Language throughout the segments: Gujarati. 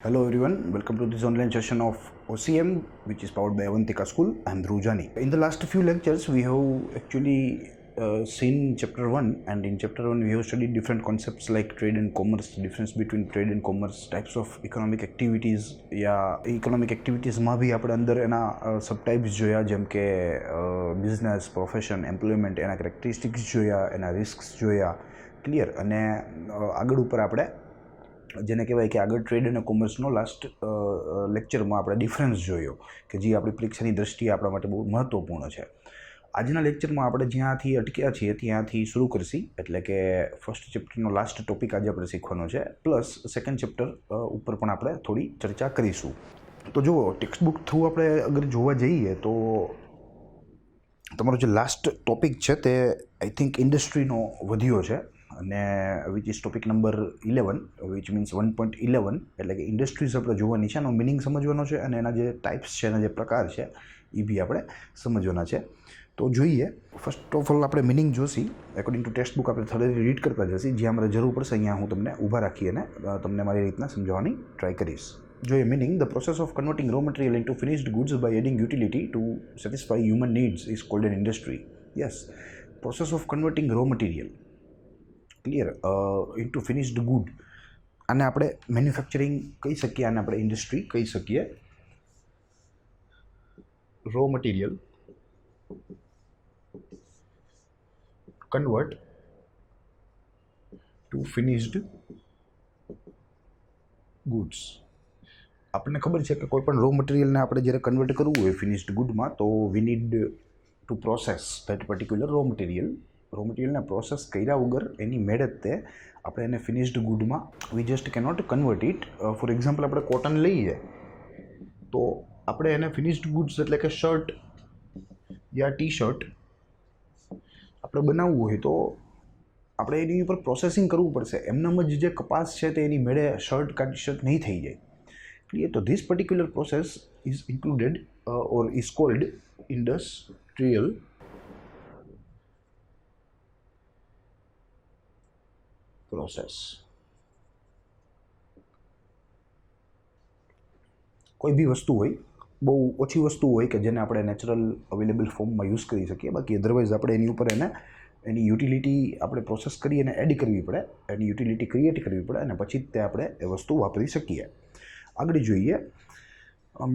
Hello everyone, welcome to this online session of OCM, which is powered by Avantika School. I am Drujani. In the last few lectures, we have actually seen chapter 1, and in chapter 1 we have studied different concepts like trade and commerce, the difference between trade and commerce, types of economic activities, economic activities માં ભી આપણે અંદર એના સબટાઇપ્સ જોયા, જેમ કે બિઝનેસ, પ્રોફેશન, એમ્પ્લોયમેન્ટ, એના કેરેક્ટરિસ્ટિક્સ જોયા, એના રિસ્ક્સ જોયા, ક્લિયર. અને આગળ ઉપર આપણે જેને કહેવાય કે આગળ ટ્રેડ અને કોમર્સનો લાસ્ટ લેક્ચરમાં આપણે ડિફરન્સ જોયો કે જે આપણી પરીક્ષાની દ્રષ્ટિએ આપણા માટે બહુ મહત્ત્વપૂર્ણ છે. આજના લેક્ચરમાં આપણે જ્યાંથી અટક્યા છીએ ત્યાંથી શરૂ કરશી, એટલે કે ફર્સ્ટ ચેપ્ટરનો લાસ્ટ ટોપિક આજે આપણે શીખવાનો છે, પ્લસ સેકન્ડ ચેપ્ટર ઉપર પણ આપણે થોડી ચર્ચા કરીશું. તો જુઓ, ટેક્સ્ટ બુક થ્રુ આપણે અગર જોવા જઈએ તો તમારો જે લાસ્ટ ટોપિક છે તે આઈ થિંક ઇન્ડસ્ટ્રીનો વધ્યો છે, અને which is topic number 11, which means 1.11, એટલે કે ઇન્ડસ્ટ્રીઝ આપણે જોવાની છે, એનો મિનિંગ સમજવાનો છે, અને એના જે ટાઈપ્સ છે, એના જે પ્રકાર છે એ બી આપણે સમજવાના છે. તો જોઈએ, ફર્સ્ટ ઓફ ઓલ આપણે meaning Joshi. According to text book આપણે થોડી રીડ કરતા જશી. જ્યાં મારે જરૂર પડશે અહીંયા હું તમને ઊભા રાખી અને તમને મારી રીતના સમજાવવાની ટ્રાય કરીશ. જોઈએ meaning: the process of converting raw material into finished goods by adding utility to satisfy human needs is called an industry. Yes, process of converting raw material clear into finished good, આને આપણે મેન્યુફેક્ચરિંગ કહી શકીએ, આને આપણે ઇન્ડસ્ટ્રી કહી શકીએ. Raw material convert to finished goods. આપણને ખબર છે કે કોઈ પણ રો મટીરિયલને આપણે જ્યારે કન્વર્ટ કરવું હોય ફિનિશ્ડ ગુડમાં, તો we need to process that particular raw material. Raw મટીરિયલને પ્રોસેસ કર્યા વગર એની મેળતે આપણે એને ફિનિશ્ડ ગુડમાં we just cannot convert it. For example, આપણે કોટન લઈએ તો આપણે એને ફિનિશ્ડ ગુડ્સ એટલે કે શર્ટ યા ટી શર્ટ આપણે બનાવવું હોય તો આપણે એની ઉપર પ્રોસેસિંગ કરવું પડશે. એમનામ જ જે કપાસ છે તે એની મેળે શર્ટ કા ટી શર્ટ નહીં થઈ જાય. ક્લિયર? તો this particular process is included or is called industrial process. કોઈ બી વસ્તુ હોય, બહુ ઓછી વસ્તુ હોય કે જેને આપણે નેચરલ અવેલેબલ ફોર્મમાં યુઝ કરી શકીએ, બાકી અધરવાઇઝ આપણે એની ઉપર એની યુટિલિટી આપણે પ્રોસેસ કરી અને એડ કરવી પડે, એની યુટિલિટી ક્રિએટ કરવી પડે, અને પછી જ તે આપણે એ વસ્તુ વાપરી શકીએ. આગળ જોઈએ,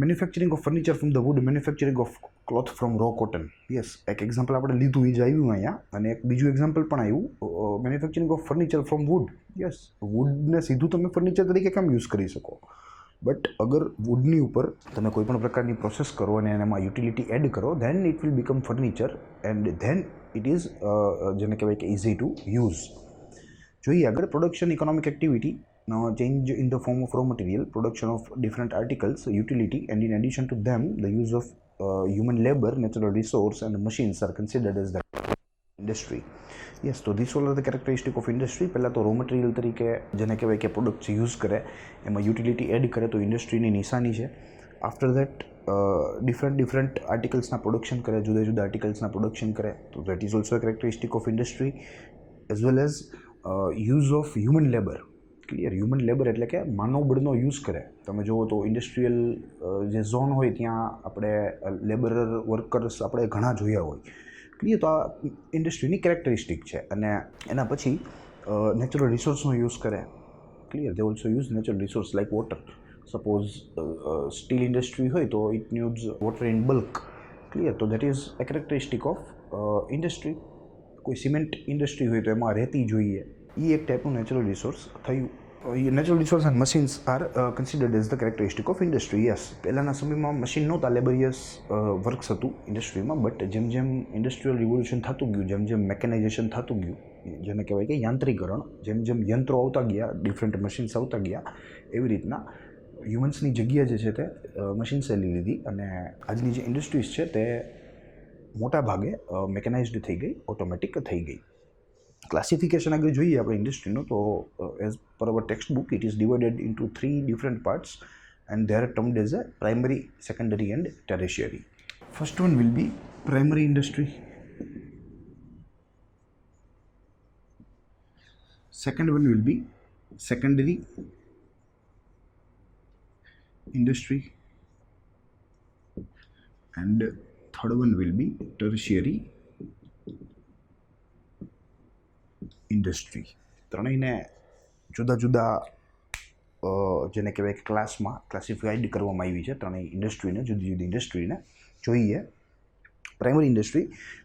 manufacturing of furniture from the wood, manufacturing of cloth from raw cotton. Yes, એક એક્ઝામ્પલ આપણે લીધું, એ જ આવ્યું અહીંયા, અને એક બીજું એક્ઝામ્પલ પણ આવ્યું, manufacturing of furniture from wood. Yes, વુડને સીધું તમે ફર્નિચર તરીકે કેમ યુઝ કરી શકો, બટ અગર વુડની ઉપર તમે કોઈ પણ પ્રકારની પ્રોસેસ કરો અને એમાં યુટિલિટી એડ કરો, then it will become furniture, and then it is જેને કહેવાય કે ઇઝી ટુ યુઝ. જોઈએ આગળ, production economic activity, change in the form of raw material, production of different articles, utility, and in addition to them the use of human labor, natural resource and machines are considered as the industry. Yes, so these all are the characteristic of industry. પહેલાં તો રો મટીરિયલ તરીકે જેને કહેવાય કે પ્રોડક્ટ્સ યુઝ કરે, એમાં યુટિલિટી એડ કરે તો ઇન્ડસ્ટ્રીની નિશાની છે. આફ્ટર દેટ ડિફરન્ટ આર્ટિકલ્સના પ્રોડક્શન કરે, જુદા જુદા આર્ટિકલ્સના પ્રોડક્શન કરે, તો that is also characteristic of industry. As well as use of human labour. Clear? Human labour એટલે કે માનવબળનો યુઝ કરે. તમે જુઓ તો ઇન્ડસ્ટ્રીયલ જે ઝોન હોય ત્યાં આપણે લેબરર વર્કર્સ આપણે ઘણા જોયા હોય. ક્લિયર? તો આ ઇન્ડસ્ટ્રીની કેરેક્ટરિસ્ટિક છે. અને એના પછી નેચરલ રિસોર્સનો યુઝ કરે. Clear? They also use natural resource like water. Suppose steel industry હોય તો it needs water in bulk. Clear? તો that is a characteristic of industry. કોઈ સિમેન્ટ ઇન્ડસ્ટ્રી હોય તો એમાં રેતી જોઈએ, એ એક ટાઈપનું નેચરલ રિસોર્સ થયું. Natural resource and machines are considered as the characteristic of industry. Yes, પહેલાંના સમયમાં મશીન નહોતા, લેબરિયસ વર્ક્સ હતું ઇન્ડસ્ટ્રીમાં, બટ જેમ જેમ ઇન્ડસ્ટ્રીયલ રિવોલ્યુશન થતું ગયું, જેમ જેમ મેકેનાઇઝેશન થતું ગયું, જેને કહેવાય કે યાંત્રિકરણ, જેમ જેમ યંત્રો આવતા ગયા, ડિફરન્ટ મશીન્સ આવતા ગયા, એવી રીતના હ્યુમન્સની જગ્યા જે છે તે મશીન્સે લઈ લીધી, અને આજની જે ઇન્ડસ્ટ્રીઝ છે તે મોટા ભાગે મેકેનાઇઝડ થઈ ગઈ, ઓટોમેટિક થઈ ગઈ. ક્લાસિફિકેશન આગળ જોઈએ આપણે ઇન્ડસ્ટ્રીનું, તો as per our text book it is divided into 3 different parts, and they are termed as a primary, secondary and tertiary. First one will be primary industry. Second one will be secondary industry, and third one will be tertiary industry. ત્રણેયને જુદા જુદા જેને કહેવાય કે ક્લાસમાં ક્લાસિફાઈડ કરવામાં આવી છે. ત્રણેય ઇન્ડસ્ટ્રીને જુદી જુદી ઇન્ડસ્ટ્રીને જોઈએ. Primary industry.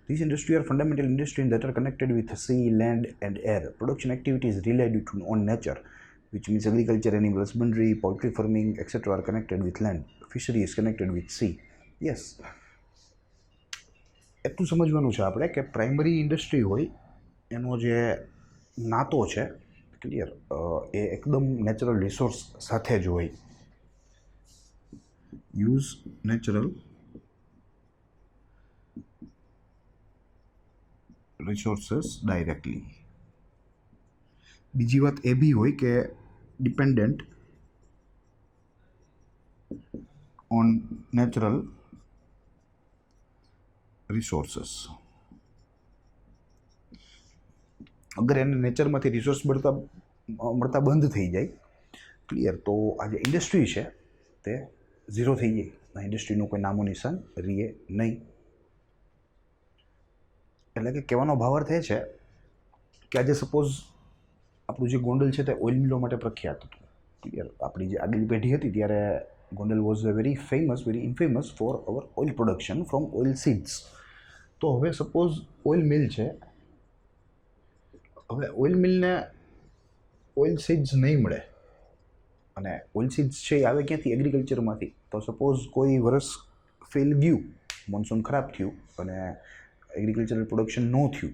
These industries are fundamental industries that are connected with sea, land, and air. Production activities related to on nature, which means agriculture, animal husbandry, poultry farming, etc. are connected with land. Fishery is connected with sea. Yes. એટલું સમજવાનું છે આપણે કે પ્રાઇમરી ઇન્ડસ્ટ્રી હોય એનો જે નાતો છે ક્લિયર એ એકદમ નેચરલ રિસોર્સ સાથે જ હોય. Use natural resources directly. બીજી વાત એ બી હોય કે ડિપેન્ડન્ટ ઓન નેચરલ રિસોર્સિસ. અગર એને નેચરમાંથી રિસોર્સ મળતા બંધ થઈ જાય ક્લિયર તો આ જે ઇન્ડસ્ટ્રી છે તે ઝીરો થઈ જાય. આ ઇન્ડસ્ટ્રીનું કોઈ નામો નિશાન રીએ નહીં. એટલે કે કહેવાનો ભાવાર્થ એ છે કે આજે સપોઝ આપણું જે ગોંડલ છે તે ઓઇલ મિલો માટે પ્રખ્યાત હતું ક્લિયર. આપણી જે આગલી પેઢી હતી ત્યારે Gondal was a very famous, very infamous for our oil production from oil seeds. તો હવે સપોઝ ઓઇલ મિલ છે, હવે ઓઇલ મિલને ઓઇલ સીડ્સ નહીં મળે અને ઓઇલ સીડ્સ છે એ આવે ક્યાંથી? એગ્રીકલ્ચરમાંથી. તો સપોઝ કોઈ વર્ષ ફેલ ગયું, મોન્સૂન ખરાબ થયું અને એગ્રીકલ્ચરલ પ્રોડક્શન ન થયું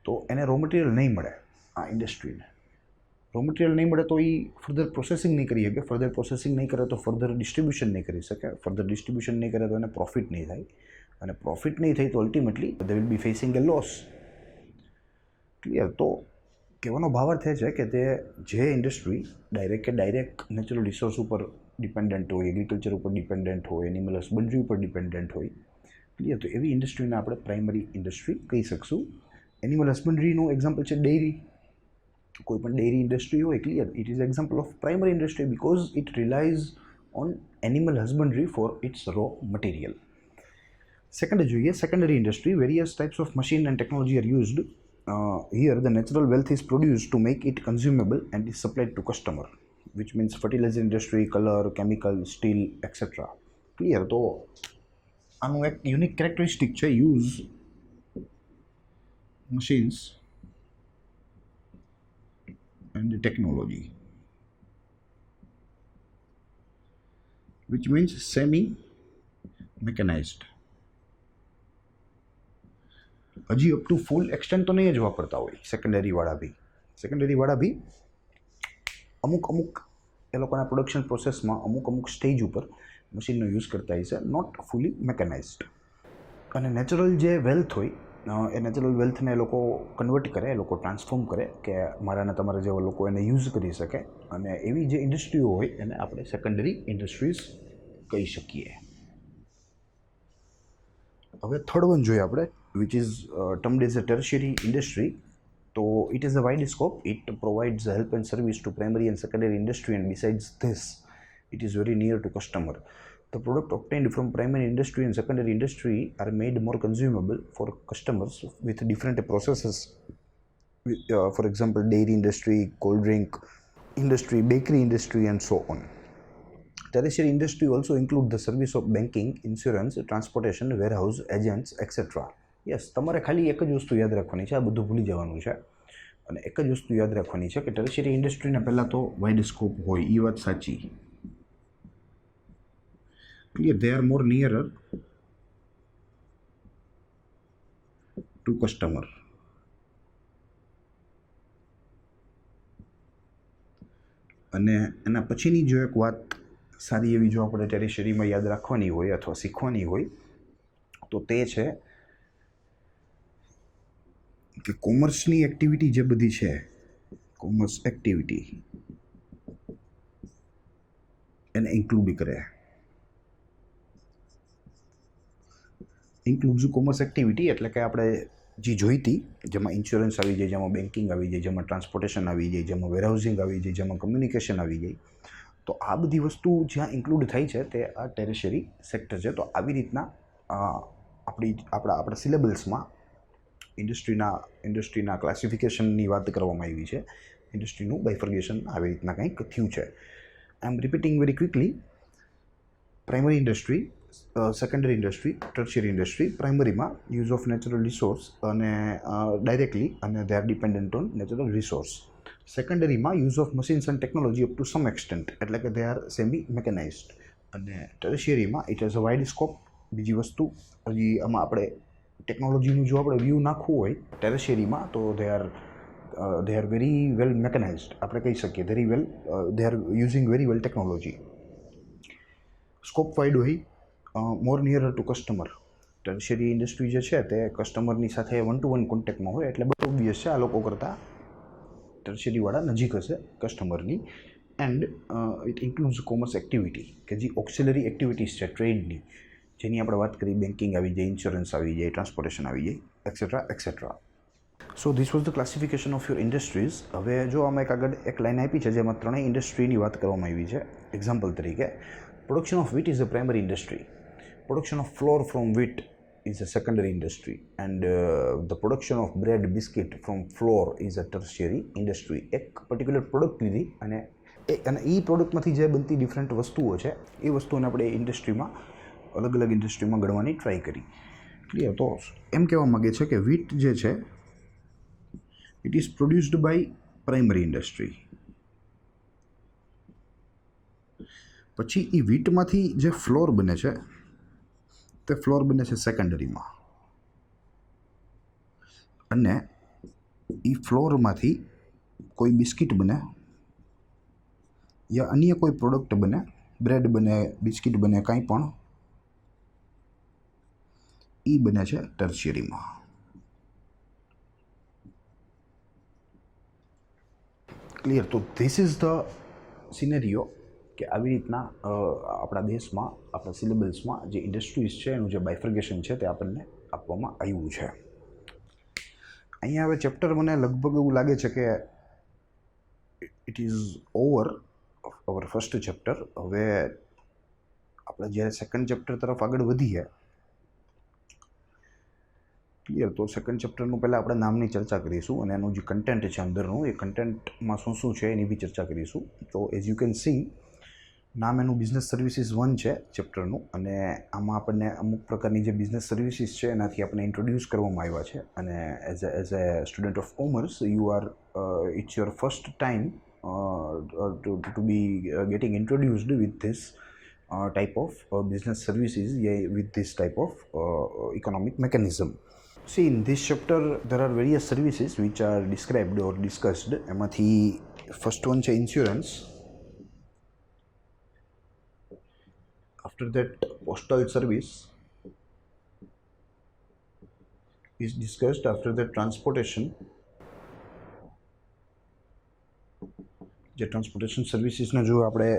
તો એને રો મટીરિયલ નહીં મળે. આ ઇન્ડસ્ટ્રીને રો મટીરિયલ નહીં મળે તો એ ફર્ધર પ્રોસેસિંગ નહીં કરી શકે. ફર્ધર પ્રોસેસિંગ નહીં કરે તો ફર્ધર ડિસ્ટ્રીબ્યુશન નહીં કરી શકે. ફર્ધર ડિસ્ટ્રીબ્યુશન નહીં કરે તો એને પ્રોફિટ નહીં થાય અને પ્રોફિટ નહીં થાય તો ultimately they will be facing a loss. Clear. તો કહેવાનો ભાવાર્થ એ છે કે તે જે ઇન્ડસ્ટ્રી ડાયરેક્ટ નેચરલ રિસોર્સ ઉપર ડિપેન્ડન્ટ હોય, એગ્રીકલ્ચર ઉપર ડિપેન્ડન્ટ હોય, એનિમલ હસબન્ડરી ઉપર ડિપેન્ડન્ટ હોય ક્લિયર, તો એવી ઇન્ડસ્ટ્રીને આપણે પ્રાઇમરી ઇન્ડસ્ટ્રી કહી શકશું. એનિમલ હસબન્ડરીનું એક્ઝામ્પલ છે ડેરી. કોઈ પણ ડેરી ઇન્ડસ્ટ્રી હોય clear, it is example of primary industry because it relies on animal husbandry for it's raw material. Second જોઈએ secondary industry. Various types of machine and technology are used. Here the natural wealth is produced to make it consumable and is supplied to customer, which means fertilizer industry, color, chemical, steel, etc. Clear. તો આનું એક યુનિક કેરેક્ટરિસ્ટિક છે use machines and technology, which means semi mechanized. હજી અપ ટુ ફૂલ એક્સટેન્ટ તો નહીં જ વાપરતા હોય સેકન્ડરીવાળા બી અમુક એ લોકોના પ્રોડક્શન પ્રોસેસમાં અમુક સ્ટેજ ઉપર મશીનનો યુઝ કરતા હોય છે, નોટ ફૂલી મેકેનાઇઝડ. અને નેચરલ જે વેલ્થ હોય એ નેચરલ વેલ્થને એ લોકો કન્વર્ટ કરે, એ લોકો ટ્રાન્સફોર્મ કરે કે મારાને તમારા જેવા લોકો એને યુઝ કરી શકે. અને એવી જે ઇન્ડસ્ટ્રીઓ હોય એને આપણે સેકન્ડરી ઇન્ડસ્ટ્રીઝ કહી શકીએ. હવે થર્ડ વન જોઈએ આપણે, which is termed as a tertiary industry. So it is a wide scope. It provides help and service to primary and secondary industry, and besides this it is very near to customer. The product obtained from primary industry and secondary industry are made more consumable for customers with different processes. For example, dairy industry, cold drink industry, bakery industry, and so on. Tertiary industry also include the service of banking, insurance, transportation, warehouse, agents, etc. Yes, તમારે ખાલી એક જ વસ્તુ યાદ રાખવાની છે, આ બધું ભૂલી જવાનું છે. અને એક જ વસ્તુ યાદ રાખવાની છે કે ટર્શિયરી ઇન્ડસ્ટ્રીને પહેલાં તો વાઇડ સ્કોપ હોય, એ વાત સાચી. Clear. They are more nearer to customer. અને એના પછીની જો એક વાત સારી એવી જો આપણે ટેરિશરીમાં યાદ રાખવાની હોય અથવા શીખવાની હોય તો તે છે કે કોમર્સની એક્ટિવિટી જે બધી છે, કોમર્સ એક્ટિવિટી એને ઇન્ક્લુડ કરે. ઇન્ક્લુડ કોમર્સ એક્ટિવિટી એટલે કે આપણે જે જોઈતી, જેમાં ઇન્સ્યોરન્સ આવી જાય, જેમાં બેન્કિંગ આવી જાય, જેમાં ટ્રાન્સપોર્ટેશન આવી જાય, જેમાં વેરહાઉસિંગ આવી જાય, જેમાં કમ્યુનિકેશન આવી જાય, તો આ બધી વસ્તુ જ્યાં ઇન્ક્લુડ થાય છે તે આ ટેરેશરી સેક્ટર છે. તો આવી રીતના આપણા સિલેબલ્સમાં ઇન્ડસ્ટ્રીના ક્લાસિફિકેશનની વાત કરવામાં આવી છે. ઇન્ડસ્ટ્રીનું બાયફર્ગેશન આવી રીતના કંઈક થયું છે. I am repeating very quickly. Primary industry, secondary industry, tertiary industry. પ્રાઇમરીમાં યુઝ ઓફ નેચરલ રિસોર્સ અને ડાયરેક્ટલી અને they are dependent on natural resource. સેકન્ડરીમાં use of machines and technology up to some extent, એટલે કે દે આર સેમી મેકેનાઇઝડ. અને ટર્શિયરીમાં it has a wide scope. બીજી વસ્તુ હજી આમાં આપણે ટેકનોલોજીનું જો આપણે વ્યૂ નાખવું હોય ટર્શિયરીમાં તો દે આર વેરી વેલ મેકેનાઇઝડ. આપણે કહી શકીએ they are using very well technology. Scope wide હોય, મોર નિયરર ટુ કસ્ટમર. ટર્શિયરી ઇન્ડસ્ટ્રી જે છે તે કસ્ટમરની સાથે 1-to-1 કોન્ટેક્ટમાં હોય, એટલે બહુ ઓબ્વિયસ છે આ લોકો કરતાં ટર્શિયરીવાળા નજીક હશે કસ્ટમરની. એન્ડ ઇટ ઇન્ક્લુઝ કોમર્સ એક્ટિવિટી, કે જે ઓક્સિલરી એક્ટિવિટીઝ છે ટ્રેડની, જેની આપણે વાત કરી. બેન્કિંગ આવી જાય, ઇન્સ્યોરન્સ આવી જાય, ટ્રાન્સપોર્ટેશન આવી જાય, et cetera et cetera. So this was the classification of your industries. હવે જો આમાં આગળ એક લાઇન આપી છે જેમાં ત્રણેય ઇન્ડસ્ટ્રીની વાત કરવામાં આવી છે. એક્ઝામ્પલ તરીકે, production of wheat is a primary industry. Production of flour from wheat is a secondary industry. And the production of bread, biscuit from flour is a tertiary industry. એક પર્ટિક્યુલર પ્રોડક્ટ લીધી અને એ પ્રોડક્ટમાંથી જે બનતી ડિફરન્ટ વસ્તુઓ છે એ વસ્તુઓને આપણે ઇન્ડસ્ટ્રીમાં અલગ અલગ ઇન્ડસ્ટ્રીમાં ગણવાની ટ્રાય કરી. ક્લિયર? તો એમ કહેવા માગે છે કે wheat જે છે it is produced by primary industry. પછી એ વીટમાંથી જે ફ્લોર બને છે તે ફ્લોર બને છે સેકન્ડરીમાં. અને એ ફ્લોરમાંથી કોઈ બિસ્કિટ બને યા અન્ય કોઈ પ્રોડક્ટ બને, બ્રેડ બને, બિસ્કિટ બને, કાંઈ પણ, એ બને છે ટર્શિયરીમાં. ક્લિયર? તો ધીસ ઇઝ ધ સિનેરિયો કે આવી રીતના આપણા દેશમાં, આપણા સિલેબલ્સમાં જે ઇન્ડસ્ટ્રીઝ છે એનું જે બાયફર્ગેશન છે તે આપણને આપવામાં આવ્યું છે. અહીંયા હવે ચેપ્ટર મને લગભગ એવું લાગે છે કે it is over hour first chapter. હવે આપણે જ્યારે સેકન્ડ ચેપ્ટર તરફ આગળ વધીએ, ક્લિયર, તો સેકન્ડ ચેપ્ટરનું પહેલાં આપણે નામની ચર્ચા કરીશું અને એનું જે કન્ટેન્ટ છે અંદરનું, એ કન્ટેન્ટમાં શું શું છે એની બી ચર્ચા કરીશું. તો એઝ યુ કેન સી, નામ એનું બિઝનેસ સર્વિસીસ 1 છે ચેપ્ટરનું. અને આમાં આપણને અમુક પ્રકારની જે બિઝનેસ સર્વિસીસ છે એનાથી આપણે ઇન્ટ્રોડ્યુસ કરવામાં આવ્યા છે. અને as a student of commerce it's your first time to be getting introduced with this type of business services, with this type of economic mechanism. See, in this chapter there are various services which are described or discussed. એમાંથી first one છે insurance. After that, postal service is discussed. After that, transportation. જે ટ્રાન્સપોર્ટેશન સર્વિસીસનો જો આપણે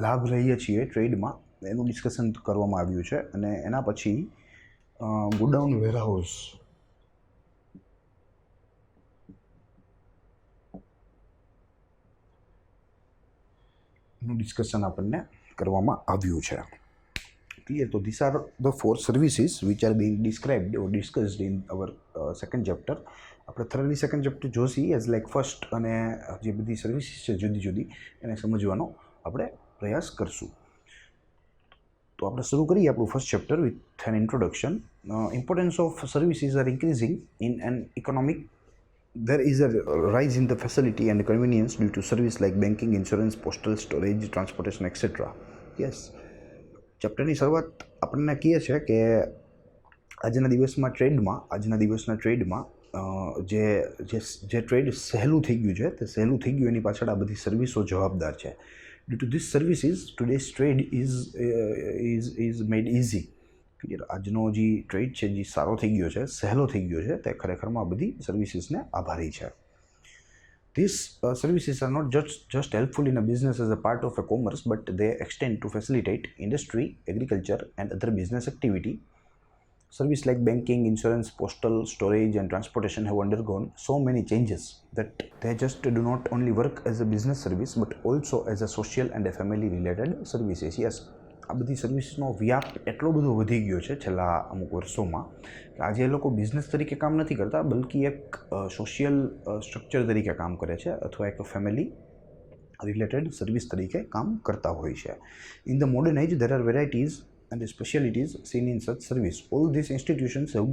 લાભ લઈએ છીએ ટ્રેડમાં, એનું ડિસ્કશન કરવામાં આવ્યું છે. અને એના પછી ગોડાઉન વેરહાઉસ નું ડિસ્કશન આપણને કરવામાં આવ્યું છે. ક્લિયર? તો this are the 4 services which are being described or discussed in our second chapter. આપણે થરલી સેકન્ડ ચેપ્ટર જોશી એઝ લાઇક ફર્સ્ટ, અને જે બધી સર્વિસીસ છે જુદી જુદી એને સમજવાનો આપણે પ્રયાસ કરશું. તો આપણે શરૂ કરીએ આપણું first chapter with an introduction. Importance of services are increasing in an economic. There is a rise in the facility and convenience due to service like banking, insurance, postal, storage, transportation, etc. Yes. ચેપ્ટરની શરૂઆત આપણને કહે છે કે આજના દિવસના ટ્રેડમાં જે ટ્રેડ સહેલું થઈ ગયું છે, તે સહેલું થઈ ગયું એની પાછળ આ બધી સર્વિસો જવાબદાર છે. Due to this services today's trade is made easy. Clear? આજનો જે ટ્રેડ છે જે સારો થઈ ગયો છે, સહેલો થઈ ગયો છે, તે ખરેખરમાં આ બધી સર્વિસીસને આભારી છે. These services are not just helpful in a business as a part of a commerce, but they extend to facilitate industry, agriculture, and other business activity. Service like banking, insurance, postal, storage and transportation have undergone so many changes that they just do not only work as a business service but also as a social and a family related services. Yes, આ બધી સર્વિસનો વ્યાપ એટલો બધો વધી ગયો છે છેલ્લા અમુક વર્ષોમાં કે આજે એ લોકો બિઝનેસ તરીકે કામ નથી કરતા, બલ્કि એક સોશિયલ સ્ટ્રક્ચર તરીકે કામ કરે છે અથવા એક ફેમિલી રિલેટેડ સર્વિસ તરીકે કામ કરતા હોય છે. In the modern age there are varieties and the specialities seen in such service. All these institutions have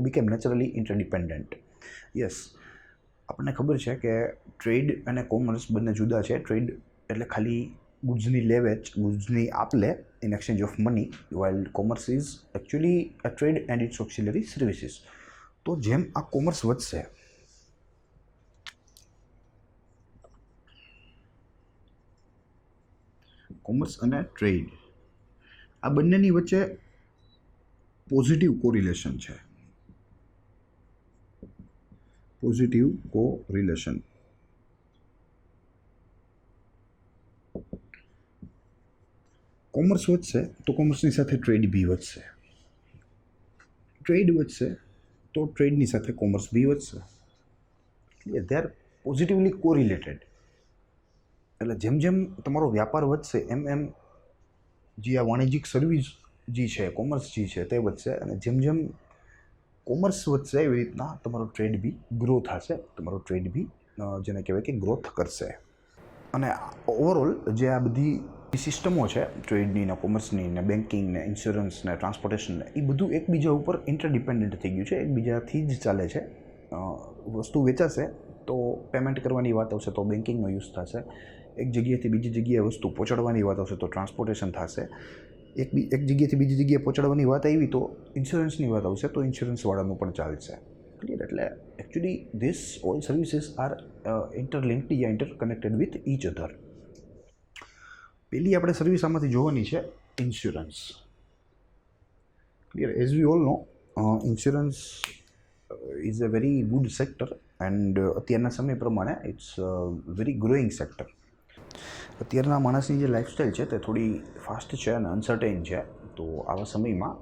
become naturally interdependent. Yes, આપણને ખબર છે કે ટ્રેડ અને કોમર્સ બંને જુદા છે. ટ્રેડ એટલે ખાલી ગુડ્સની લે વેચ, ગુડ્સની આપ-લે in exchange of money, while commerce is actually a trade and its auxiliary services. તો જેમ આ કોમર્સ વધશે, કોમર્સ અને ટ્રેડ આ બંનેની વચ્ચે પોઝિટિવ કોરિલેશન છે. Positive correlation. કોમર્સ વધશે તો કોમર્સની સાથે ટ્રેડ બી વધશે, ટ્રેડ વધશે તો ટ્રેડની સાથે કોમર્સ બી વધશે. They are positively correlated. એટલે જેમ જેમ તમારો વ્યાપાર વધશે એમ એમ જે આ વાણિજ્યિક સર્વિસ જે છે, કોમર્સ જે છે તે વધશે, અને જેમ જેમ કોમર્સ વધશે એવી રીતના તમારો ટ્રેડ બી ગ્રો થશે, તમારો ટ્રેડ બી જેને કહેવાય કે ગ્રોથ કરશે. અને ઓવરઓલ જે આ બધી સિસ્ટમો છે ટ્રેડની ને કોમર્સની ને બેન્કિંગ ને ઇન્સ્યોરન્સ ને ટ્રાન્સપોર્ટેશન ને, એ બધું એકબીજા ઉપર ઇન્ટરડિપેન્ડન્ટ થઈ ગયું છે, એકબીજાથી જ ચાલે છે. વસ્તુ વેચાશે તો પેમેન્ટ કરવાની વાત આવશે તો બેન્કિંગનો યુઝ થશે, એક જગ્યાએથી બીજી જગ્યાએ વસ્તુ પહોંચાડવાની વાત આવશે તો ટ્રાન્સપોર્ટેશન થશે, એક જગ્યાએથી બીજી જગ્યાએ પહોંચાડવાની વાત આવી તો ઇન્સ્યોરન્સની વાત આવશે તો ઇન્સ્યોરન્સવાળાનું પણ ચાલશે. ક્લિયર? એટલે actually this all services are interlinked યા ઇન્ટરકનેક્ટેડ વિથ ઇચ અધર. પહેલી આપણે સર્વિસ આમાંથી જોવાની છે insurance. Clear? As we all know, insurance is a very good sector and અત્યારના સમય પ્રમાણે ઇટ્સ વેરી ગ્રોઈંગ સેક્ટર. અત્યારના માણસની જે લાઈફસ્ટાઈલ છે તે થોડી ફાસ્ટ છે અને અનસર્ટેન છે, તો આવા સમયમાં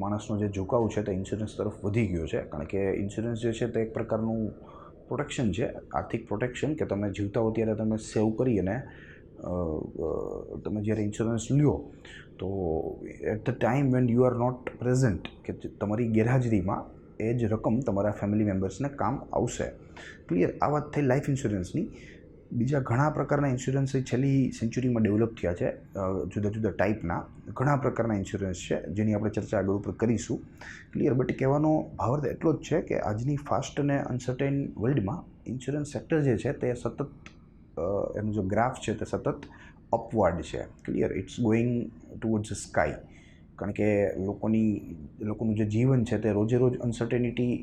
માણસનો જે ઝુકાવ છે તે ઇન્સ્યોરન્સ તરફ વધી ગયો છે. કારણ કે ઇન્સ્યોરન્સ જે છે તે એક પ્રકારનું પ્રોટેક્શન છે, આર્થિક પ્રોટેક્શન, કે તમે જીવતા હો ત્યારે તમે સેવ કરી અને તમે જ્યારે ઇન્સ્યોરન્સ લ્યો તો at the time when you are not present, કે તમારી ગેરહાજરીમાં એ જ રકમ તમારા ફેમિલી મેમ્બર્સને કામ આવશે. ક્લિયર? આ વાત થઈ લાઈફ ઇન્સ્યોરન્સની. બીજા ઘણા પ્રકારના ઇન્સ્યોરન્સ છેલ્લી સેન્ચુરીમાં ડેવલપ થયા છે, જુદા જુદા ટાઈપના ઘણા પ્રકારના ઇન્સ્યોરન્સ છે જેની આપણે ચર્ચા આગળ ઉપર કરીશું. ક્લિયર? બટ કહેવાનો ભાવાર્થ એટલો જ છે કે આજની ફાસ્ટ અને અનસર્ટેન વર્લ્ડમાં ઇન્સ્યોરન્સ સેક્ટર જે છે તે સતત એનું જે ગ્રાફ છે તે સતત અપવર્ડ છે. Clear? It's going towards sky. કારણ કે લોકોનું જે જીવન છે તે રોજે રોજ અનસર્ટેનિટી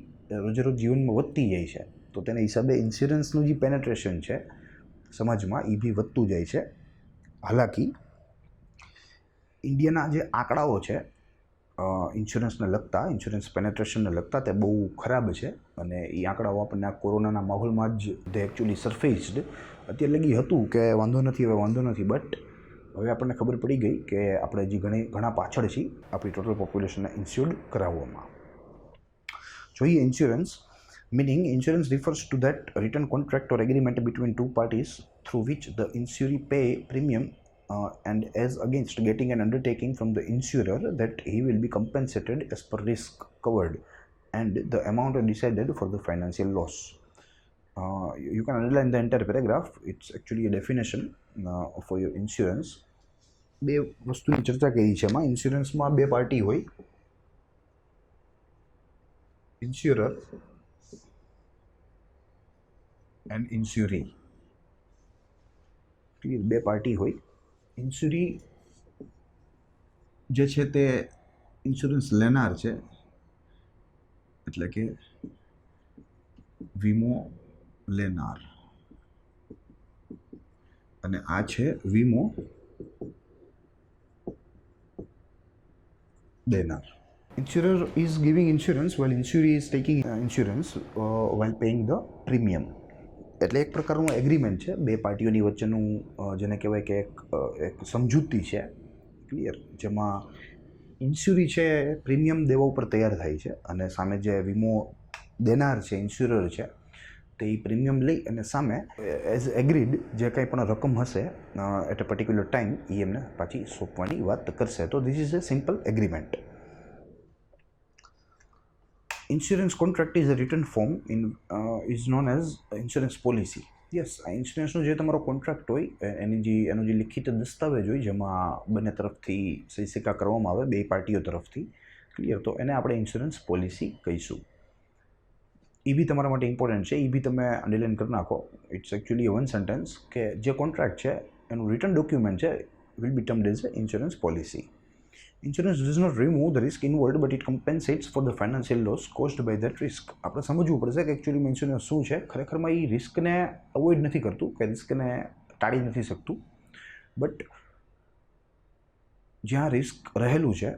રોજે રોજ જીવનમાં વધતી જાય છે, તો તેના હિસાબે ઇન્સ્યોરન્સનું જે પેનેટ્રેશન છે સમાજમાં એ બી વધતું જાય છે. હાલાકી ઇન્ડિયાના જે આંકડાઓ છે ઇન્સ્યોરન્સને લગતા, ઇન્સ્યોરન્સ પેનેટ્રેશનને લગતા, તે બહુ ખરાબ છે. અને એ આંકડાઓ આપણને આ કોરોનાના માહોલમાં જ તે એકચ્યુઅલી સરફેસ્ડ અત્યારે લગી હતું કે વાંધો નથી, હવે વાંધો નથી, બટ હવે આપણને ખબર પડી ગઈ કે આપણે હજી ઘણા પાછળ છીએ આપણી ટોટલ પોપ્યુલેશનને ઇન્સ્યોર્ડ કરાવવામાં. જોઈએ insurance. Meaning, insurance refers to that written contract or agreement between two parties through which the insuree pay premium and as against getting an undertaking from the insurer that he will be compensated as per risk covered and the amount decided for the financial loss. You can underline the entire paragraph. It's actually a definition for your insurance. બે વસ્તુની ચર્ચા કરી છે એમાં. ઇન્સ્યોરન્સમાં બે પાર્ટી હોય, ઇન્સ્યોરર એન્ડ ઇન્સ્યુરી. ક્લિયર? બે પાર્ટી હોય. ઇન્સ્યુરી જે છે તે ઇન્સ્યોરન્સ લેનાર છે, એટલે કે વીમો લેનાર, અને આ છે વીમો દેનાર. Insurer is giving insurance while insurer is taking insurance while paying the premium. એટલે એક પ્રકારનું એગ્રીમેન્ટ છે બે પાર્ટીઓની વચ્ચેનું, જેને કહેવાય કે એક સમજૂતી છે. ક્લિયર? જેમાં ઇન્સ્યોરી છે પ્રીમિયમ દેવા ઉપર તૈયાર થાય છે અને સામે જે વીમો દેનાર છે, ઇન્સ્યોરર છે, તે એ પ્રીમિયમ લઈ અને સામે એઝ એગ્રીડ જે કંઈ પણ રકમ હશે એટ અ પર્ટિક્યુલર ટાઈમ એ એમને પાછી સોંપવાની વાત કરશે. તો this is a simple agreement. Insurance contract is a written form is known as insurance policy. Yes, આ ઇન્સ્યોરન્સનો જે તમારો કોન્ટ્રાક્ટ હોય એનો જે લિખિત દસ્તાવેજ હોય જેમાં બંને તરફથી સહી સિક્કા કરવામાં આવે, બે પાર્ટીઓ તરફથી, ક્લિયર, તો એને આપણે ઇન્સ્યોરન્સ પોલિસી કહીશું. એ બી તમારા માટે ઇમ્પોર્ટન્ટ છે, એ બી તમે અંડરલાઇન કરી નાખો. ઇટ્સ એકચ્યુઅલી વન સેન્ટેન્સ કે જે કોન્ટ્રાક્ટ છે એનું રિટર્ન ડોક્યુમેન્ટ છે will be termed as insurance policy. Insurance does not remove the risk involved, but it compensates for the financial loss caused by that risk. આપણે સમજવું પડશે કે એકચ્યુઅલીમાં ઇન્સ્યોરન્સ શું છે. ખરેખરમાં એ રિસ્કને અવોઇડ નથી કરતું કે રિસ્કને ટાળી નથી શકતું, બટ જ્યાં રિસ્ક રહેલું છે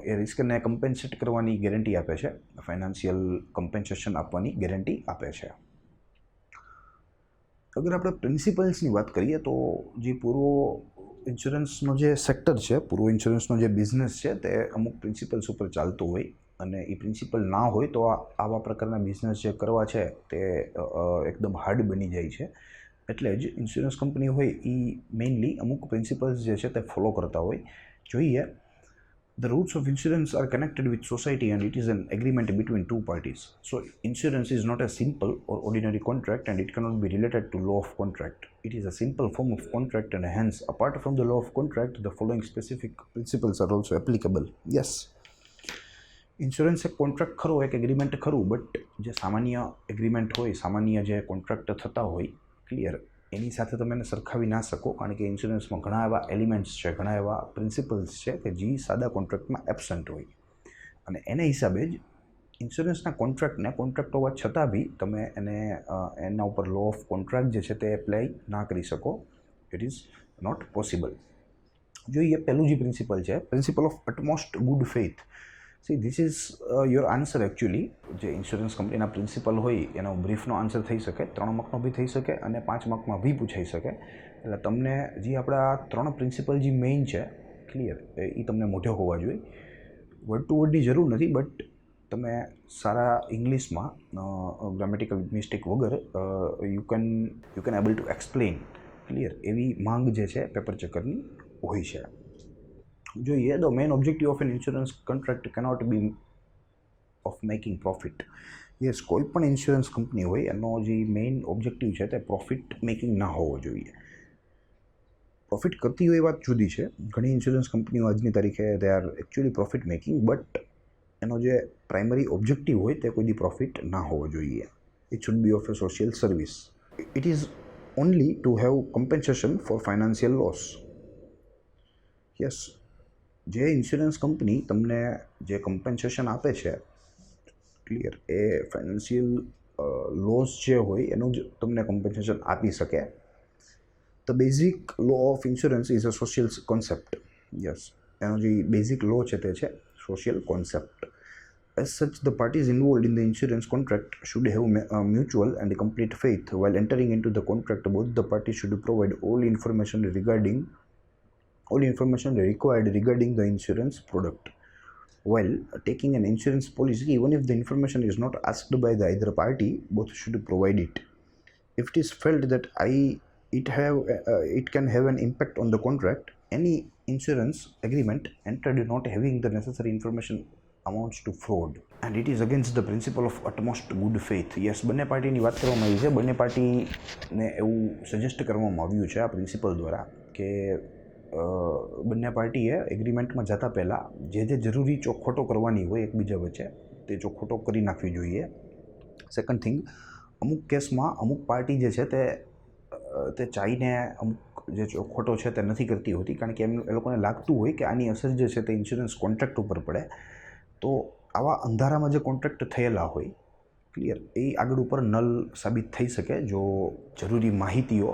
એ રિસ્કને કમ્પેન્સેટ કરવાની ગેરંટી આપે છે, ફાઇનાન્શિયલ કમ્પેન્સેશન આપવાની ગેરંટી આપે છે. અગર આપણે પ્રિન્સિપલ્સની વાત કરીએ તો જે પૂર્વ ઇન્સ્યોરન્સનો જે સેક્ટર છે, પૂર્વ ઇન્સ્યોરન્સનો જે બિઝનેસ છે, તે અમુક પ્રિન્સિપલ્સ ઉપર ચાલતો હોય અને એ પ્રિન્સિપલ ના હોય તો આવા પ્રકારના બિઝનેસ જે કરવા છે તે એકદમ હાર્ડ બની જાય છે. એટલે જ ઇન્સ્યોરન્સ કંપની હોય એ મેઇનલી અમુક પ્રિન્સિપલ્સ જે છે તે ફોલો કરતા હોય. જોઈએ, the roots of insurance are connected with society and it is an agreement between two parties. So insurance is not a simple or ordinary contract and it cannot be related to law of contract. It is a simple form of contract and hence apart from the law of contract the following specific principles are also applicable. Yes, insurance એક કોન્ટ્રાક્ટ ખરો, એક એગ્રીમેન્ટ ખરું, બટ જે સામાન્ય એગ્રીમેન્ટ હોય, સામાન્ય જે કોન્ટ્રાક્ટ થતા હોય, ક્લિયર, એની સાથે તમે એને સરખાવી ના શકો કારણ કે ઇન્સ્યોરન્સમાં ઘણા એવા એલિમેન્ટ્સ છે, ઘણા એવા પ્રિન્સિપલ્સ છે કે જે સાદા કોન્ટ્રાક્ટમાં એબસન્ટ હોય અને એના હિસાબે જ ઇન્સ્યોરન્સના કોન્ટ્રાક્ટ હોવા છતાં બી તમે એના ઉપર લો ઓફ કોન્ટ્રાક્ટ જે છે તે એપ્લાય ના કરી શકો. It is not possible. જોઈએ, પહેલું જે પ્રિન્સિપલ છે, principle of utmost good faith. See, this is your answer actually. જે ઇન્સ્યોરન્સ કંપનીના પ્રિન્સિપલ હોય એનો બ્રીફનો આન્સર થઈ શકે, 3 માર્કનો બી થઈ શકે અને 5 માર્કમાં બી પૂછાઈ શકે. એટલે તમને જે આપણા 3 પ્રિન્સિપલ જે મેઇન છે, ક્લિયર, એ તમને મોઢે હોવા જોઈએ. વર્ડ ટુ વર્ડની જરૂર નથી, બટ તમે સારા ઇંગ્લિશમાં ગ્રામેટિકલ મિસ્ટેક વગર you can able to explain, clear, એવી માંગ જે છે પેપર ચેકરની હોય છે. જોઈએ, the main objective of an insurance contract cannot be of making profit. Yes, કોઈ પણ ઇન્સ્યોરન્સ કંપની હોય એનો જે મેઇન ઓબ્જેક્ટિવ છે તે પ્રોફિટ મેકિંગ ના હોવો જોઈએ. પ્રોફિટ કરતી હોય એ વાત જુદી છે. ઘણી ઇન્સ્યોરન્સ કંપનીઓ આજની તારીખે they are actually profit making, but એનો જે પ્રાઇમરી ઓબ્જેક્ટિવ હોય તે કોઈ દી પ્રોફિટ ના હોવો જોઈએ. It should be of a social service. It is only to have compensation for financial loss. Yes, જે ઇન્સ્યોરન્સ કંપની તમને જે કમ્પેન્સેશન આપે છે, ક્લિયર, એ ફાઇનાન્શિયલ લોસ જે હોય એનું જ તમને કમ્પેન્સેશન આપી શકે. The basic law of insurance is a social concept. Yes, એનો જે બેઝિક લો છે તે છે social concept. As such, the parties involved in the insurance contract should have mutual and complete faith. While entering into the contract, both the parties should provide all information required regarding the insurance product. While taking an insurance policy, even if the information is not asked by either party, both should provide it. If it is felt that it can have an impact on the contract, any insurance agreement entered not having the necessary information amounts to fraud and it is against the principle of utmost good faith. Yes, બંને પાર્ટીની વાત કરવામાં આવી છે. બંને પાર્ટીને એવું સજેસ્ટ કરવામાં આવ્યું છે આ પ્રિન્સિપલ દ્વારા કે બંને પાર્ટીએ એગ્રીમેન્ટમાં જતા પહેલાં જે જરૂરી ચોખવટો કરવાની હોય એકબીજા વચ્ચે તે ચોખવટો કરી નાખવી જોઈએ. સેકન્ડ થિંગ, અમુક કેસમાં અમુક પાર્ટી જે છે તે ચાહીને અમુક જે ચોખવટો છે તે નથી કરતી હોતી કારણ કે એ લોકોને લાગતું હોય કે આની અસર જે છે તે ઇન્સ્યોરન્સ કોન્ટ્રાક્ટ ઉપર પડે. તો આવા અંધારામાં જે કોન્ટ્રાક્ટ થયેલા હોય, ક્લિયર, એ આગળ ઉપર નલ સાબિત થઈ શકે જો જરૂરી માહિતીઓ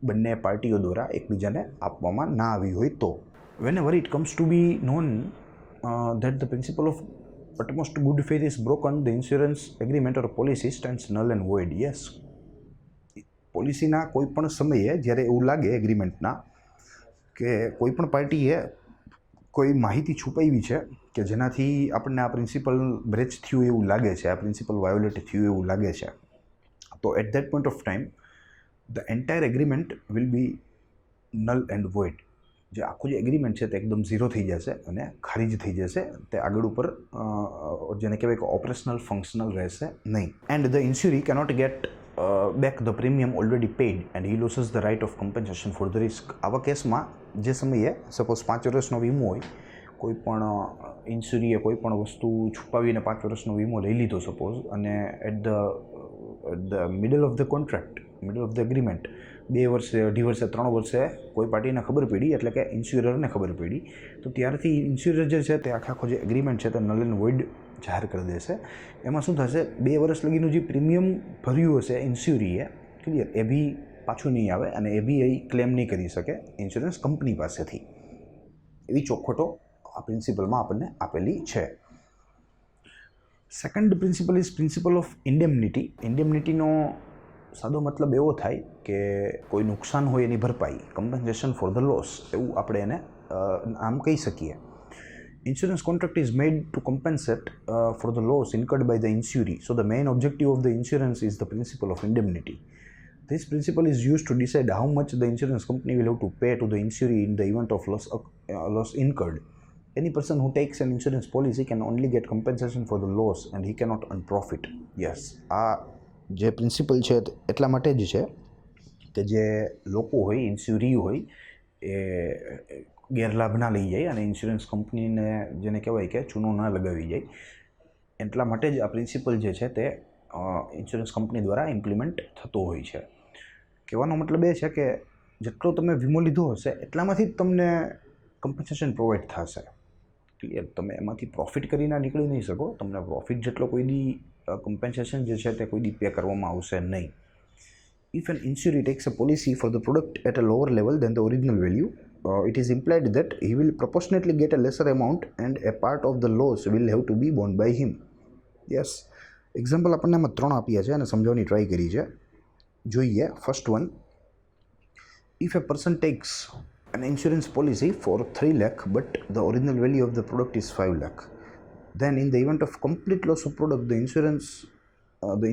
બંને પાર્ટીઓ દ્વારા એકબીજાને આપવામાં ના આવી હોય તો. Whenever it comes to be known that the principle of utmost good faith is broken, the insurance agreement or policy stands null and void. Yes, પોલિસીના કોઈ પણ સમયે જ્યારે એવું લાગે એગ્રીમેન્ટના કે કોઈ પણ પાર્ટીએ કોઈ માહિતી છુપાવી છે કે જેનાથી આપણને આ પ્રિન્સિપલ બ્રેચ થયું એવું લાગે છે, આ પ્રિન્સિપલ વાયોલેટ થયું એવું લાગે છે, તો at that point of time the entire agreement will be null and void. જે આખું જે એગ્રીમેન્ટ છે તે એકદમ ઝીરો થઈ જશે અને ખારીજ થઈ જશે. તે આગળ ઉપર જેને કહેવાય કે ઓપરેશનલ ફંક્શનલ રહેશે નહીં. And the insured cannot get back the premium already paid and he loses the right of compensation for the risk. આવા કેસમાં જે સમયે સપોઝ 5 વર્ષનો વીમો હોય, કોઈ પણ ઇન્સ્યુરીએ કોઈ પણ વસ્તુ છુપાવીને 5 વર્ષનો વીમો લઈ લીધો સપોઝ, અને at the middle of the contract, middle of the agreement 2 વર્ષે, 2.5 વર્ષે, 3 વર્ષે કોઈ પાર્ટીને ખબર પડી, એટલે કે ઇન્સ્યોરરને ખબર પડી, તો ત્યારથી ઇન્સ્યોરર જે છે તે આખો જે એગ્રીમેન્ટ છે તે નલ એન્ડ વોઇડ જાહેર કરી દેશે. એમાં શું થશે, 2 વર્ષ લગીનું જે પ્રીમિયમ ભર્યું હશે ઇન્સ્યુરીએ, ક્લિયર, એ બી પાછું નહીં આવે અને એ બી એ ક્લેમ નહીં કરી શકે ઇન્સ્યોરન્સ કંપની પાસેથી. એવી ચોખવટો આ પ્રિન્સિપલમાં આપણને આપેલી છે. Second principle is principle of indemnity. ઇન્ડેમનિટીનો સાદો મતલબ એવો થાય કે કોઈ નુકસાન હોય એની ભરપાઈ, કમ્પન્સેશન ફોર ધ લોસ, એવું આપણે એને આમ કહી શકીએ. Insurance contract is made to compensate for the loss incurred by the insurer. So the main objective of the insurance is the principle of indemnity. This principle is used to decide how much the insurance company will have to pay to the insurer in the event of loss incurred. Any person who takes an insurance policy can only get compensation for the loss and he cannot earn profit. Yes, આ જે પ્રિન્સિપલ છે એટલા માટે જ છે કે જે લોકો હોય, ઇન્સ્યુરી હોય, એ ગેરલાભ ના લઈ જાય અને ઇન્સ્યોરન્સ કંપનીને જેને કહેવાય કે ચૂનો ના લગાવી જાય. એટલા માટે જ આ પ્રિન્સિપલ જે છે તે ઇન્સ્યોરન્સ કંપની દ્વારા ઇમ્પ્લિમેન્ટ થતો હોય છે. કહેવાનો મતલબ એ છે કે જેટલો તમે વીમો લીધો હશે એટલામાંથી જ તમને કમ્પન્સેશન પ્રોવાઈડ થશે. ક્લિયર, તમે એમાંથી પ્રોફિટ કરીને નીકળી નહીં શકો. તમને પ્રોફિટ જેટલો કોઈ દી કમ્પન્સેશન જે છે તે કોઈ દી પે કરવામાં આવશે નહીં. If an insurer takes a policy for the product at a lower level than the original value, it is implied that he will proportionately get a lesser amount and a part of the loss will have to be borne by him. Yes, example આપણને એમાં 3 આપ્યા છે અને સમજાવવાની ટ્રાય કરી છે. જોઈએ first one. If a person takes an insurance policy for 3 lakh but the original value of the product is 5 lakh, then in the event of complete loss of product, the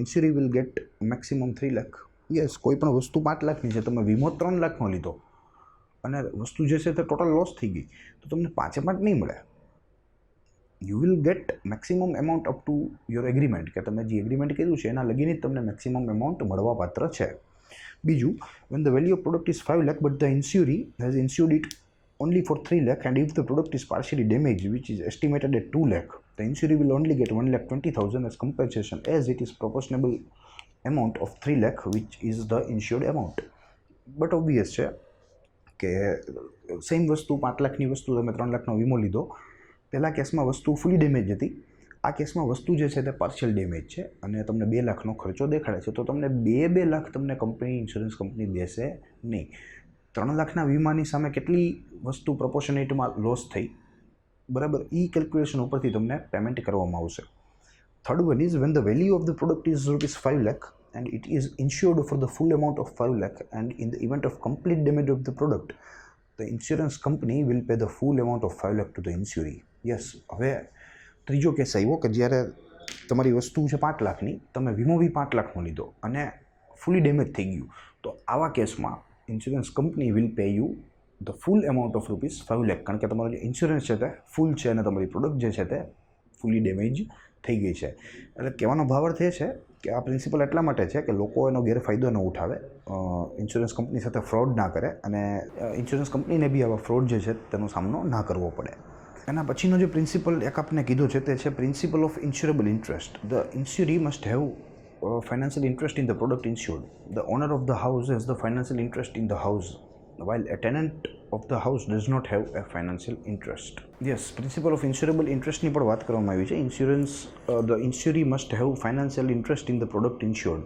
insurer will get maximum 3 lakh. Yes, કોઈ પણ વસ્તુ 5 લાખની છે, તમે વીમો 3 લાખનો લીધો અને વસ્તુ જે છે તે ટોટલ લોસ થઈ ગઈ, તો તમને 5 નહીં મળે. You will get maximum amount up to your agreement, કે તમે જે એગ્રીમેન્ટ કર્યું છે એના લગીને જ તમને મેક્સિમમ એમાઉન્ટ મળવા પાત્ર છે. બીજું, when the value of product is 5 lakh but the insurer has insured it only for 3 lakh and if the product is partially damaged which is estimated at 2 lakh, the insurer will only get 1,20,000 as compensation as it is proportionable amount of 3 lakh which is the insured amount. But obvious છે કે સેમ વસ્તુ 5 લાખની વસ્તુ તમે 3 લાખનો વીમો લીધો, પહેલા કેસમાં વસ્તુ ફૂલી ડેમેજ હતી, આ કેસમાં વસ્તુ જે છે તે પાર્શિયલ ડેમેજ છે અને તમને 2 લાખનો ખર્ચો દેખાડે છે, તો તમને 2 લાખ તમને કંપની, ઇન્સ્યોરન્સ કંપની દેશે નહીં. 3 લાખના વીમાની સામે કેટલી વસ્તુ પ્રપોર્શનેટમાં લોસ થઈ, બરાબર, એ કેલ્ક્યુલેશન ઉપરથી તમને પેમેન્ટ કરવામાં આવશે. Third one is when the value of the product is ₹5 lakh and it is insured for the full amount of 5 lakh and in the event of complete damage of the product, the insurance company will pay the full amount of 5 lakh to the insurer. Yes, હવે ત્રીજો કેસ આવ્યો કે જ્યારે તમારી વસ્તુ છે 5 લાખની, તમે વીમો બી 5 લાખનો લીધો અને ફૂલી ડેમેજ થઈ ગયું, તો આવા કેસમાં insurance company will pay you the full amount of ₹5 lakh, કારણ કે તમારો જે ઇન્સ્યોરન્સ છે તે ફૂલ છે અને તમારી પ્રોડક્ટ જે છે તે ફૂલી ડેમેજ થઈ ગઈ છે. એટલે કહેવાનો ભાવાર્થ એ છે કે આ પ્રિન્સિપલ એટલા માટે છે કે લોકો એનો ગેરફાયદો ન ઉઠાવે, ઇન્સ્યોરન્સ કંપની સાથે ફ્રોડ ના કરે અને ઇન્સ્યોરન્સ કંપનીને બી આવા ફ્રોડ જે છે તેનો સામનો ના કરવો પડે. એના પછીનો જે પ્રિન્સિપલ એક આપને કીધો છે તે છે principle of insurable interest. The insured must have financial interest in the product insured. The owner of the house has the financial interest in the house, while a tenant of the house does not have a financial interest. Yes, principle of insurable interest ની પણ વાત કરવામાં આવી છે. The insurer must have financial interest in the product insured.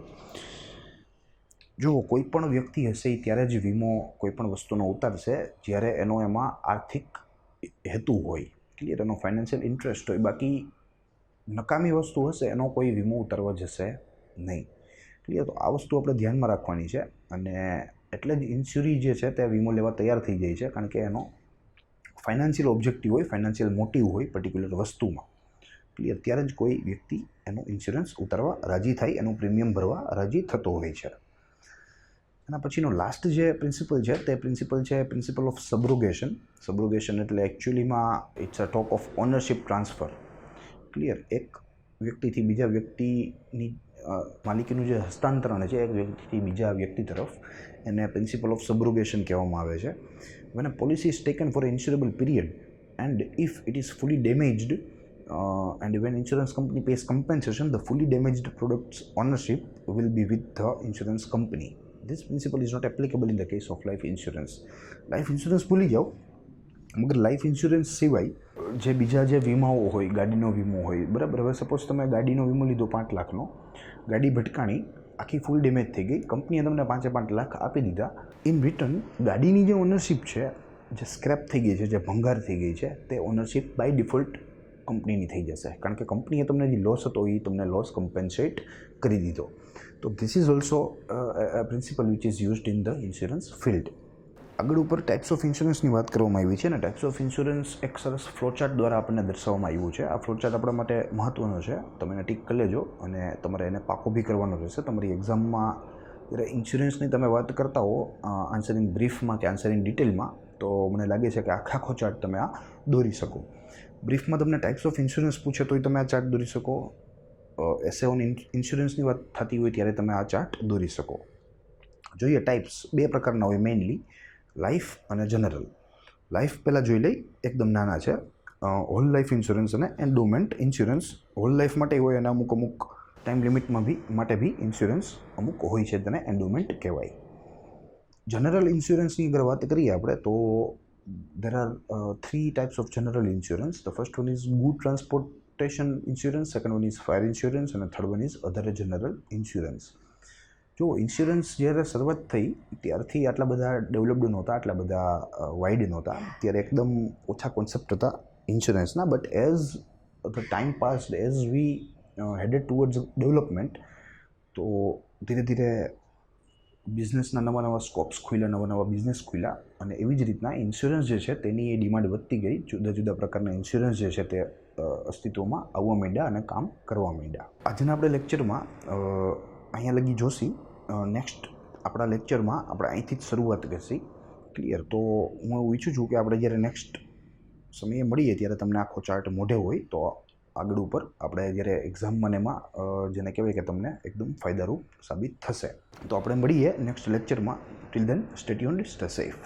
જો કોઈ પણ વ્યક્તિ હશે ત્યારે જ વીમો કોઈ પણ વસ્તુનો ઉતારશે જ્યારે એનો એમાં આર્થિક હેતુ હોય, ક્લિયર, એનો ફાઇનાન્શિયલ ઇન્ટરેસ્ટ હોય. બાકી નકામી વસ્તુ હશે એનો કોઈ વીમો ઉતારવા જશે નહીં, ક્લિયર. તો આ વસ્તુ આપણે ધ્યાનમાં રાખવાની છે અને એટલે જ ઇન્સ્યુરી જે છે તે વીમો લેવા તૈયાર થઈ જાય છે, કારણ કે એનો ફાઇનાન્શિયલ ઓબ્જેક્ટિવ હોય, ફાઇનાન્શિયલ મોટિવ હોય પર્ટિક્યુલર વસ્તુમાં, ક્લિયર, ત્યારે જ કોઈ વ્યક્તિ એનો ઇન્સ્યોરન્સ ઉતારવા રાજી થાય, એનું પ્રીમિયમ ભરવા રાજી થતો હોય છે. એના પછીનો લાસ્ટ જે પ્રિન્સિપલ છે તે પ્રિન્સિપલ છે પ્રિન્સિપલ ઓફ સબ્રોગેશન. સબ્રોગેશન એટલે એકચ્યુઅલીમાં it's a talk of ownership transfer. Clear, એક વ્યક્તિથી બીજા વ્યક્તિની માલિકીનું જે હસ્તાંતરણ છે એક વ્યક્તિથી બીજા વ્યક્તિ તરફ, એને પ્રિન્સિપલ ઓફ સબ્રોગેશન કહેવામાં આવે છે. when a policy is taken for an insurable period and if it is fully damaged and when insurance company pays compensation, the fully damaged product's ownership will be with the insurance company. This principle is not applicable in the case of life insurance. Life insurance ભૂલી જાઓ, મગર લાઈફ ઇન્સ્યોરન્સ સિવાય જે બીજા જે વીમાઓ હોય, ગાડીનો વીમો હોય, બરાબર. હવે સપોઝ તમે ગાડીનો વીમો લીધો 5 લાખનો, ગાડી ભટકાણી, આખી ફૂલ ડેમેજ થઈ ગઈ, કંપનીએ તમને 5 લાખ આપી દીધા. ઇન રિટર્ન ગાડીની જે ઓનરશિપ છે, જે સ્ક્રેપ થઈ ગઈ છે, જે ભંગાર થઈ ગઈ છે, તે ઓનરશિપ બાય ડિફોલ્ટ કંપનીની થઈ જશે, કારણ કે કંપનીએ તમને જે લોસ હતો એ તમને લોસ કમ્પેન્સેટ કરી દીધો. તો this is also principal which is used in the insurance field. આગળ ઉપર ટાઈપ્સ ઓફ ઇન્સ્યોરન્સની વાત કરવામાં આવી છે, અને ટાઈપ્સ ઓફ ઇન્સ્યોરન્સ એક સરસ ફ્લોચાર્ટ દ્વારા આપણને દર્શાવવામાં આવ્યું છે. આ ફ્લોચાર્ટ આપણા માટે મહત્ત્વનો છે, તમે એને ટીક કરી લેજો અને તમારે એને પાકો બી કરવાનો રહેશે. તમારી એક્ઝામમાં જ્યારે ઇન્સ્યોરન્સની તમે વાત કરતા હો આન્સર ઇન બ્રીફમાં કે આન્સર ઇન ડિટેલમાં, તો મને લાગે છે કે આખો ચાર્ટ તમે આ દોરી શકો. બ્રીફમાં તમને ટાઈપ્સ ઓફ ઇન્સ્યોરન્સ પૂછે તો તમે આ ચાર્ટ દોરી શકો. એસે ઓન ઇન્સ્યોરન્સની વાત થતી હોય ત્યારે તમે આ ચાર્ટ દોરી શકો. જોઈએ ટાઈપ્સ 2 પ્રકારના હોય મેઇનલી, લાઈફ અને જનરલ. લાઈફ પહેલાં જોઈ લઈ, એકદમ નાના છે. હોલ લાઈફ ઇન્સ્યોરન્સ અને એન્ડોમેન્ટ ઇન્સ્યોરન્સ. હોલ લાઈફ માટે હોય અને અમુક ટાઈમ લિમિટમાં માટે બી ઇન્સ્યોરન્સ અમુક હોય છે, તેને એન્ડોમેન્ટ કહેવાય. જનરલ ઇન્સ્યોરન્સની અગર વાત કરીએ આપણે તો there are 3 types of general insurance. The first one is good transportation insurance, second one is fire insurance, and the third one is other general insurance. જો ઇન્સ્યોરન્સ જ્યારે શરૂઆત થઈ ત્યારથી આટલા બધા ડેવલપ્ડ નહોતા, આટલા બધા વાઇડ નહોતા, ત્યારે એકદમ ઓછા કોન્સેપ્ટ હતા ઇન્સ્યોરન્સના. But as the time passed, as we headed towards development, તો ધીરે ધીરે બિઝનેસના નવા સ્કોપ્સ ખુલ્યા, નવા બિઝનેસ ખુલ્યા, અને એવી જ રીતના ઇન્સ્યોરન્સ જે છે તેની એ ડિમાન્ડ વધતી ગઈ. જુદા જુદા પ્રકારના ઇન્સ્યોરન્સ જે છે તે અસ્તિત્વમાં આવવા માંડ્યા અને કામ કરવા માંડ્યા. આજના આપણે લેક્ચરમાં અહીંયા લગી જોશી. નેક્સ્ટ આપણા લેક્ચરમાં આપણે અહીંથી જ શરૂઆત કરશી. ક્લિયર, તો હું એવું ઈચ્છું છું કે આપણે જ્યારે નેક્સ્ટ સમયે મળીએ ત્યારે તમને આખો ચાર્ટ મોઢે હોય, તો આગળ ઉપર આપણે જ્યારે એક્ઝામમાં એમાં જેને કહેવાય કે તમને એકદમ ફાયદારૂપ સાબિત થશે. તો આપણે મળીએ નેક્સ્ટ લેક્ચરમાં. Till then stay tuned, stay safe.